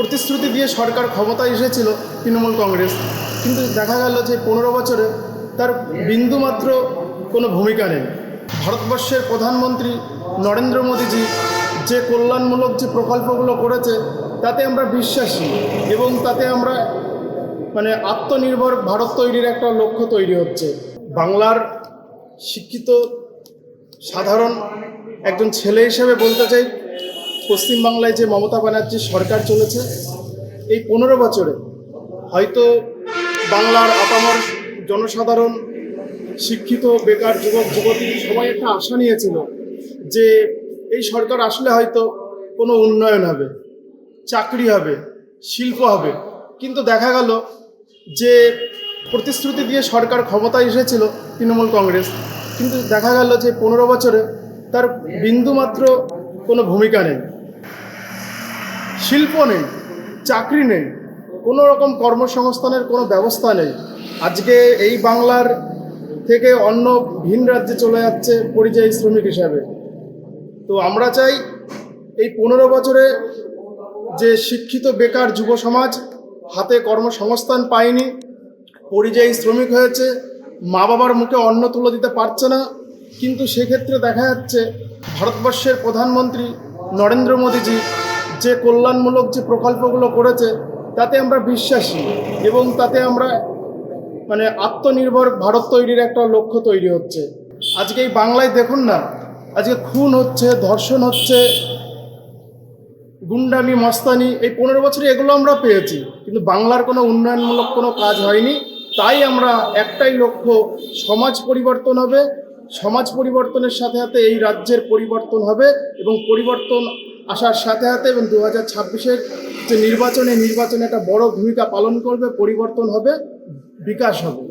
প্রতিশ্রুতি দিয়ে সরকার ক্ষমতায় এসেছিল তৃণমূল কংগ্রেস, কিন্তু দেখা গেল যে 15 বছরে তার বিন্দুমাত্র কোনো ভূমিকা নেই। ভারতবর্ষের প্রধানমন্ত্রী নরেন্দ্র মোদীজি যে কল্যাণমূলক যে প্রকল্পগুলো করেছে তাতে আমরা বিশ্বাসী, এবং তাতে আমরা আত্মনির্ভর ভারত তৈরির একটা লক্ষ্য তৈরি হচ্ছে। বাংলার শিক্ষিত সাধারণ একজন ছেলে হিসেবে বলতে চাই, পশ্চিমবাংলায় যে মমতা ব্যানার্জির সরকার চলেছে এই 15 বছরে হয়তো বাংলার আপামর জনসাধারণ, শিক্ষিত বেকার যুবক যুবতী সবাই একটা আশা নিয়েছিল যে এই সরকার আসলে হয়তো কোনো উন্নয়ন হবে, চাকরি হবে, শিল্প হবে। কিন্তু দেখা গেল যে প্রতিশ্রুতি দিয়ে সরকার ক্ষমতায় এসেছিল তৃণমূল কংগ্রেস, কিন্তু দেখা গেল যে 15 বছরে তার বিন্দুমাত্র কোনো ভূমিকা নেই, শিল্প নেই, চাকরি নেই, কোনো রকম কর্মসংস্থানের কোনো ব্যবস্থা নেই। আজকে এই বাংলার থেকে অন্য ভিন রাজ্যে চলে যাচ্ছে পরিযায়ী শ্রমিক হিসাবে। তো আমরা চাই এই 15 বছরে যে শিক্ষিত বেকার যুব সমাজ হাতে কর্মসংস্থান পায়নি, পরিযায়ী শ্রমিক হয়েছে, মা বাবার মুখে অন্ন তুলে দিতে পারছে না, কিন্তু সেক্ষেত্রে দেখা যাচ্ছে ভারতবর্ষের প্রধানমন্ত্রী নরেন্দ্র মোদীজি যে কল্যাণমূলক যে প্রকল্পগুলো করেছে তাতে আমরা বিশ্বাসী, এবং তাতে আমরা আত্মনির্ভর ভারত তৈরির একটা লক্ষ্য তৈরি হচ্ছে। আজকে এই বাংলায় দেখুন না, আজকে খুন হচ্ছে, ধর্ষণ হচ্ছে, গুন্ডামি মস্তানি, এই 15 বছরে এগুলো আমরা পেয়েছি, কিন্তু বাংলার কোনো উন্নয়নমূলক কোনো কাজ হয়নি। তাই আমরা একটাই লক্ষ্য, সমাজ পরিবর্তন হবে, সমাজ পরিবর্তনের সাথে সাথে এই রাজ্যের পরিবর্তন হবে, এবং পরিবর্তন আসার সাথে সাথে এবং 2026-এর যে নির্বাচনে একটা বড় ভূমিকা পালন করবে, পরিবর্তন হবে, বিকাশ হবে।